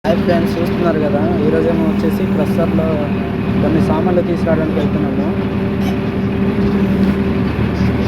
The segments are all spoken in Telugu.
హాయ్ ఫ్రెండ్స్, చూస్తున్నారు కదా. ఈరోజేమో వచ్చేసి క్రషర్లో కొన్ని సామాన్లు తీసుకురావడానికి వెళ్తున్నాము.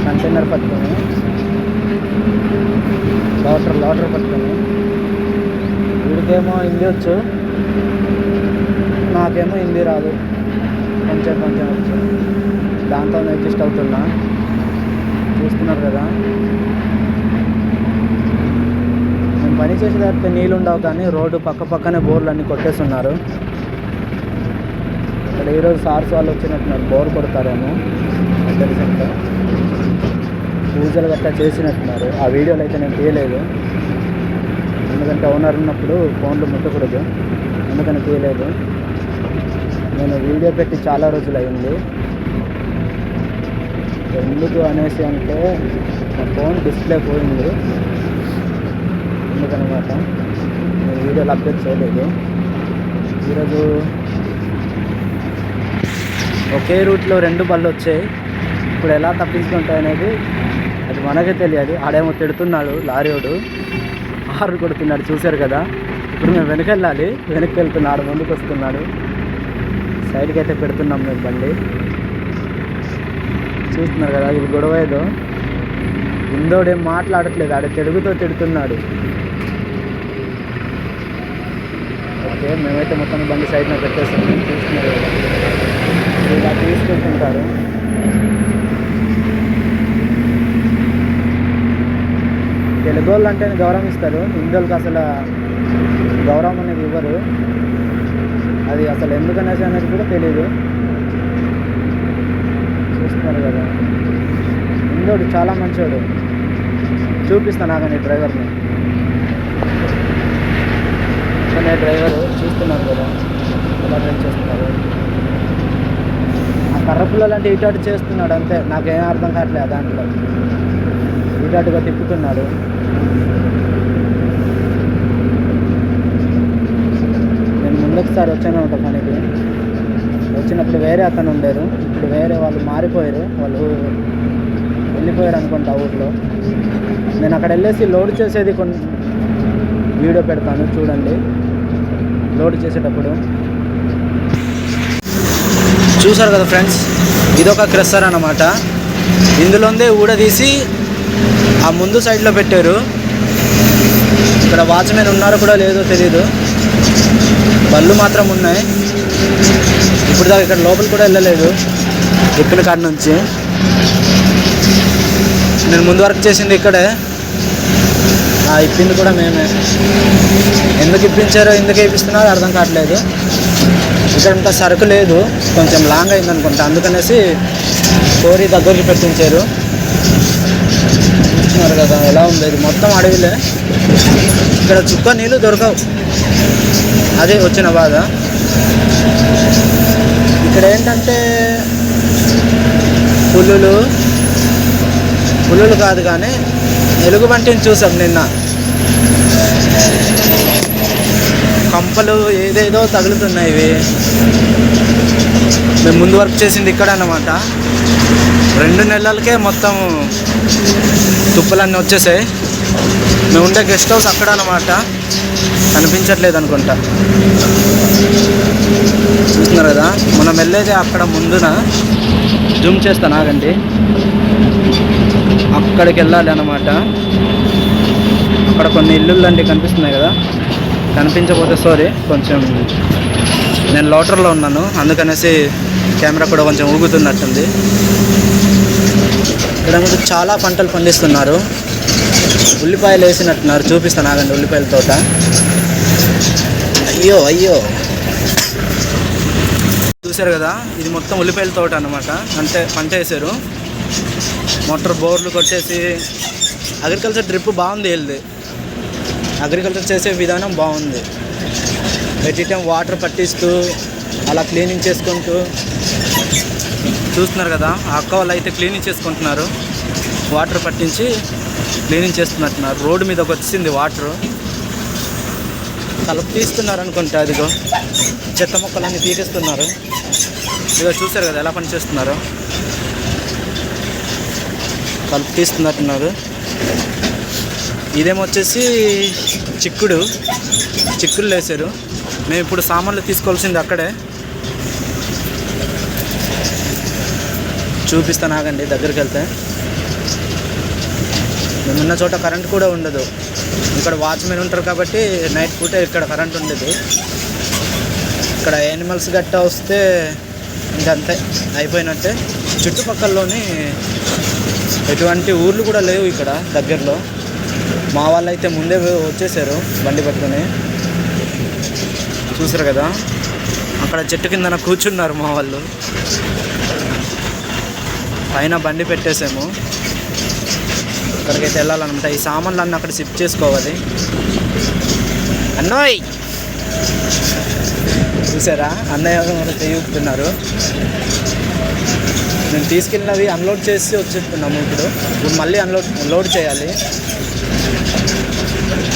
కంటైనర్ పట్టుకొని లోటర్ పట్టుకొని. వీడికేమో హిందీ వచ్చు, నాకేమో హిందీ రాదు, కొంచెం వచ్చు. దాంతో అడ్జస్ట్ అవుతున్నా. చూస్తున్నారు కదా, మేము పని చేసేటప్పుడు నీళ్ళు ఉండవు, కానీ రోడ్డు పక్కనే బోర్లు అన్నీ కొట్టేస్తున్నారు. ఇక్కడ ఈరోజు సార్స్ వాళ్ళు వచ్చినట్టున్నారు, బోర్ కొడతారేమో తెలిసింటే. పూజలు గట్టా చేసినట్టున్నారు. ఆ వీడియోలు అయితే నేను తీయలేదు, ఎందుకంటే ఓనర్ ఉన్నప్పుడు ఫోన్లు ముట్టకూడదు, అందుకని తీయలేదు. నేను వీడియో పెట్టి చాలా రోజులు అయింది. ఎందుకు అనేసి అంటే నా ఫోన్ డిస్ప్లే పోయింది, ఎందుకనమాట నేను వీడియోలు అప్డేట్ చేయలేదు. ఈరోజు ఒకే రూట్లో 2 బళ్ళు వచ్చాయి. ఇప్పుడు ఎలా తప్పించుకుంటాయి అనేది అది మనకే తెలియాలి. ఆడేమో తిడుతున్నాడు, లారీవాడు హార్న్ కొడుతున్నాడు, చూశారు కదా. ఇప్పుడు మేము వెనక్కి వెళ్తున్నాడు, ముందుకు వస్తున్నాడు. సైడ్కి అయితే పెడుతున్నాం మేము బండి. చూస్తున్నారు కదా, ఇది గొడవ ఏదో. ఇందోడేం మాట్లాడట్లేదు, ఆడ తిడుతున్నాడు. ఓకే, మేమైతే మొత్తం బండి సైడ్న పెట్టేస్తాం. చూస్తున్నారు కదా, ఇలా తీసుకుంటుంటారు. తెలుగు వాళ్ళు అంటే గౌరవం ఇస్తారు, హిందీ వాళ్ళకి అసలు గౌరవం అనేది ఇవ్వరు. అది అసలు ఎందుకనేసి అనేది కూడా తెలీదు. చూస్తున్నారు కదా, హిందోడు చాలా మంచోడు. చూపిస్తాను ఆగండి డ్రైవర్ని. కానీ డ్రైవరు చూస్తున్నారు కదా ఎలా డ్రైవ్ చేస్తున్నారు. ఆ కర్రపుల్ల అంటే ఇటు చేస్తున్నాడు అంతే, నాకేం అర్థం కావట్లేదు. దాంట్లో ఇటుగా తిప్పుతున్నాడు. నేను ముందొకసారి వచ్చాను పనికి. వచ్చినప్పుడు వేరే అతను ఉండేరు, ఇప్పుడు వేరే వాళ్ళు మారిపోయారు. వాళ్ళు వెళ్ళిపోయారు అనుకుంటా ఊర్లో. నేను అక్కడ వెళ్ళేసి లోడ్ చేసేది కొన్ని వీడియో పెడతాను, చూడండి. లోడ్ చేసేటప్పుడు చూసారు కదా ఫ్రెండ్స్, ఇదొక క్రషర్ అన్నమాట. ఇందులోందే ఊడదీసి ఆ ముందు సైడ్లో పెట్టారు. ఇక్కడ వాచ్మెన్ ఉన్నారో కూడా లేదో తెలీదు. బళ్ళు మాత్రం ఉన్నాయి. ఇప్పుడు దాకా ఇక్కడ లోపల కూడా వెళ్ళలేదు, ఎక్కిన కాడ నుంచి. నేను ముందు వర్క్ చేసింది ఇక్కడే, ఇప్పింది కూడా మేమే. ఎందుకు ఇప్పించారో, ఎందుకు వేయిస్తున్నారో అర్థం కావట్లేదు. ఇక్కడ ఇంకా సరుకు లేదు, కొంచెం లాంగ్ అయింది అనుకుంటా, అందుకనేసి కోరి దగ్గరికి పెట్టించారు. చూస్తున్నారు కదా ఎలా ఉంది, ఇది మొత్తం అడవిలే. ఇక్కడ చుక్క నీళ్ళు దొరకవు, అదే వచ్చిన బాధ. ఇక్కడ ఏంటంటే పులులు కాదు కానీ ఎలుగుబంటిని చూసాం నిన్న. కంపలు ఏదేదో తగులుతున్నాయి. ఇవి మేము ముందు వర్క్ చేసింది ఇక్కడ అన్నమాట. 2 నెలలకే మొత్తం తుప్పలన్నీ వచ్చేసాయి. మేము ఉండే గెస్ట్ హౌస్ అక్కడ అన్నమాట, కనిపించట్లేదు అనుకుంటా. చూస్తున్నారు కదా, మనం వెళ్ళేది అక్కడ ముందున. జూమ్ చేస్తాను ఆగండి, అక్కడికి వెళ్ళాలి అన్నమాట. అక్కడ కొన్ని ఇల్లులు లాంటివి కనిపిస్తున్నాయి కదా, కనిపించకపోతే సారీ. కొంచెం నేను లోటర్లో ఉన్నాను, అందుకనేసి కెమెరా కూడా కొంచెం ఊగుతున్నట్టుంది. ఇక్కడ చాలా పంటలు పండిస్తున్నారు. ఉల్లిపాయలు వేసినట్టున్నారు, చూపిస్తాను ఆగండి. ఉల్లిపాయల తోట, అయ్యో చూసారు కదా, ఇది మొత్తం ఉల్లిపాయల తోట అన్నమాట. అంటే పంట వేసారు, మోటార్ బోర్లు కొట్టేసి. అగ్రికల్చర్ డ్రిప్ బాగుంది వీళ్ళది, అగ్రికల్చర్ చేసే విధానం బాగుంది. ఎట్ టైం వాటర్ పట్టిస్తూ అలా క్లీనింగ్ చేసుకుంటూ. చూస్తున్నారు కదా, ఆ అక్క వాళ్ళు అయితే క్లీనింగ్ చేసుకుంటున్నారు, వాటర్ పట్టించి క్లీనింగ్ చేస్తున్నట్టున్నారు. రోడ్డు మీదకి వచ్చింది వాటర్, కలుపు తీస్తున్నారు అనుకుంటా. అదిగో చెత్త మొక్కలన్నీ తీసేస్తున్నారు. ఇదిగో చూసారు కదా ఎలా పని చేస్తున్నారో, కలుపు తీస్తున్నట్టున్నారు. ఇదేమొచ్చేసి చిక్కులు వేసారు. మేము ఇప్పుడు సామాన్లు తీసుకోవాల్సింది అక్కడే. చూపిస్తాను ఆగండి, దగ్గరికి వెళ్తే. మేమున్న చోట కరెంట్ కూడా ఉండదు. ఇక్కడ వాచ్మెన్ ఉంటారు కాబట్టి నైట్ పూటే ఇక్కడ కరెంట్ ఉండదు. ఇక్కడ యానిమల్స్ గట్టా వస్తే ఇంకంతే, అయిపోయినట్టే. చుట్టుపక్కలలోని ఎటువంటి ఊర్లు కూడా లేవు ఇక్కడ దగ్గరలో. మా వాళ్ళు అయితే ముందే వచ్చేసారు బండి పట్టుకొని. చూసారు కదా, అక్కడ చెట్టు కిందన కూర్చున్నారు మా వాళ్ళు. పైన బండి పెట్టేసాము, అక్కడికైతే వెళ్ళాలన్నమాట. ఈ సామాన్లు అన్నీ అక్కడ షిఫ్ట్ చేసుకోవాలి. అన్నోయ్ చూసారా, అన్నయ్య చేయుతున్నారు. నేను తీసుకెళ్ళినవి అన్లోడ్ చేసి వచ్చేస్తున్నాము. ఇప్పుడు మళ్ళీ లోడ్ చేయాలి.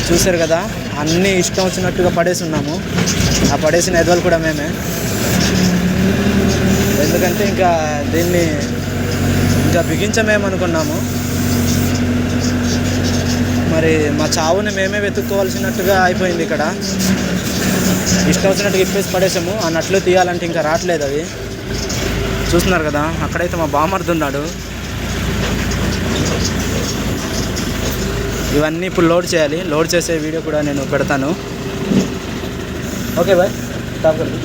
చూసారు కదా, అన్నీ ఇష్టం వచ్చినట్టుగా పడేసి ఉన్నాము. ఆ పడేసిన ఎదవలు కూడా మేమే. ఎందుకంటే ఇంకా దీన్ని ఇంకా బిగించమేమనుకున్నాము. మరి మా చావుని మేమే వెతుక్కోవాల్సినట్టుగా అయిపోయింది. ఇక్కడ ఇష్టం వచ్చినట్టుగా ఇప్పేసి పడేసాము. ఆ నట్లు తీయాలంటే ఇంకా రావట్లేదు అవి. చూస్తున్నారు కదా, అక్కడైతే మా బామర్ది ఉన్నాడు. ఇవన్నీ ఇప్పుడు లోడ్ చేయాలి. లోడ్ చేసే వీడియో కూడా నేను పెడతాను. ఓకే బాయ్, తాపకండి.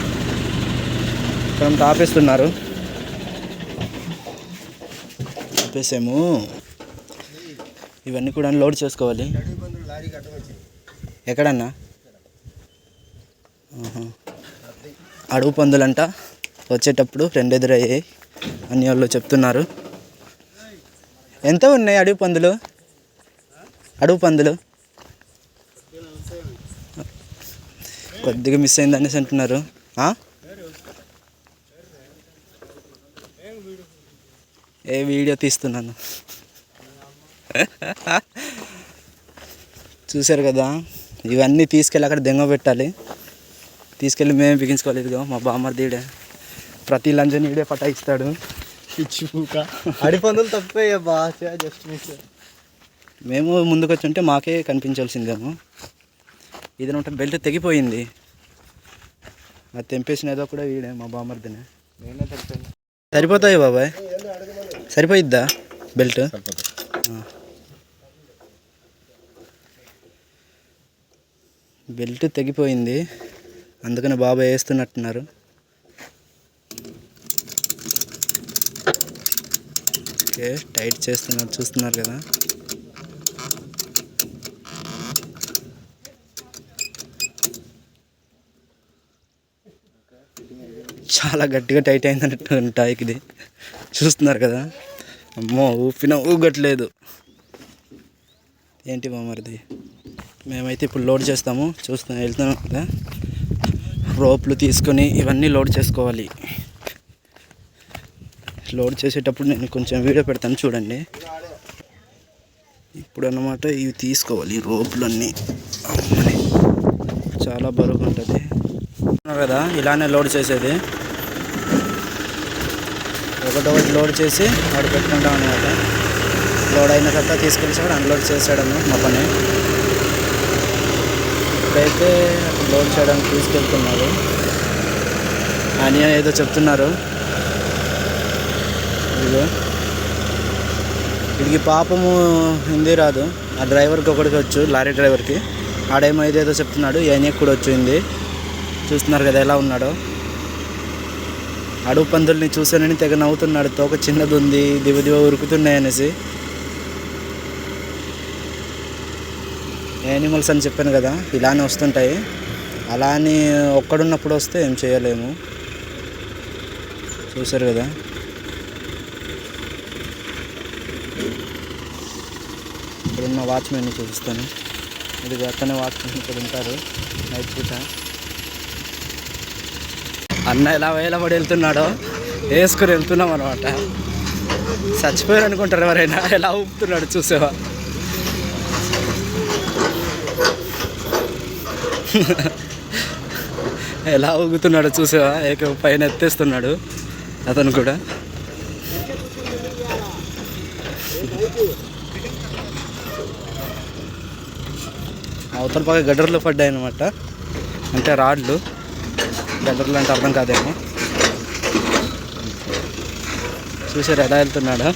ఇక్కడ ఆపేస్తున్నారు. ఆపేసాము. ఇవన్నీ కూడా లోడ్ చేసుకోవాలి. ఎక్కడన్నా అడుగు పందులంట వచ్చేటప్పుడు ఫ్రెండ్ ఎదురయ్యాయి అని వాళ్ళు చెప్తున్నారు. ఎంత ఉన్నాయి అడుగు పందులు? కొద్దిగా మిస్ అయిందనేసి అంటున్నారు. ఏ వీడియో తీస్తున్నాను. చూశారు కదా, ఇవన్నీ తీసుకెళ్ళి అక్కడ దెంగ పెట్టాలి. తీసుకెళ్ళి మేమే బిగించుకోవాలి. ఇదిగో మా బామ్మర్దీడే ప్రతి లంజని ఈడే పటాయిస్తాడు. అడిపందులు తప్పిపోయా బా, జస్ట్ మిస్. మేము ముందుకు వచ్చి ఉంటే మాకే కనిపించాల్సిందేమో. ఇది ఉంటే బెల్ట్ తెగిపోయింది. అది తెంపేసిన ఏదో కూడా వీడే మా బామ్మర్దినే. నేనే తెంపాను. సరిపోతాయి బాబాయ్, సరిపోయిద్దా బెల్ట్? బెల్ట్ తెగిపోయింది, అందుకని బాబాయ్ వేస్తున్నట్టున్నారు. ఓకే, టైట్ చేస్తున్నారు, చూస్తున్నారు కదా. చాలా గట్టిగా టైట్ అయిందన్నట్టు టాయ్కి ఇది. చూస్తున్నారు కదా, అమ్మో ఊపినా ఊగట్లేదు. ఏంటి బామర్ది, మేమైతే ఇప్పుడు లోడ్ చేస్తాము. వెళ్తున్నాం కదా, రోప్లు తీసుకొని ఇవన్నీ లోడ్ చేసుకోవాలి. లోడ్ చేసేటప్పుడు నేను కొంచెం వీడియో పెడతాను, చూడండి. ఇప్పుడు అన్నమాట ఇవి తీసుకోవాలి, రోప్లన్నీ. చాలా బరువు ఉంటుంది కదా, ఇలానే లోడ్ చేసేది. ఒకటొకటి లోడ్ చేసి వాడు పెట్టుకుంటాం అన్నమాట. లోడ్ అయిన తర్వాత తీసుకెళ్ళి అన్లోడ్ చేసాడము మా పని. ఇప్పుడైతే లోడ్ చేయడానికి తీసుకెళ్తున్నారు. అని ఏదో చెప్తున్నారు. ఇదిగో వీడికి పాపము హిందీ రాదు, ఆ డ్రైవర్కి ఒకటికి వచ్చు, లారీ డ్రైవర్కి. ఆడేమో ఏదేదో చెప్తున్నాడు, ఆయనకి కూడా వచ్చింది. చూస్తున్నారు కదా ఎలా ఉన్నాడో. అడుగు పందుల్ని చూసానని తెగ నవ్వుతున్నాడు. తోక చిన్నది ఉంది, దివ ఉరుకుతున్నాయి అనేసి. యానిమల్స్ అని చెప్పాను కదా, ఇలానే వస్తుంటాయి. అలా అని ఒక్కడున్నప్పుడు వస్తే ఏం చేయలేము. చూసారు కదా, ఇక్కడున్న వాచ్మెన్ని చూపిస్తాను. ఇది అక్కనే వాచ్మెన్ ఇక్కడ ఉంటారు నైట్ పూట. అన్న ఎలా వేలబడి వెళ్తున్నాడో వేసుకొని వెళ్తున్నాం అనమాట. చచ్చిపోయారు అనుకుంటారు ఎవరైనా, ఎలా ఊపుతున్నాడు చూసావా. ఎలా ఊగుతున్నాడు చూసావా, పైన ఎత్తేస్తున్నాడు అతను కూడా. అవతల పక్క గడ్డర్లు పడ్డాయి అనమాట, అంటే రాడ్లు. గడ్డర్లు అంటే అర్థం కాదేమో. చూసారు ఎలా వెళ్తున్నాడా.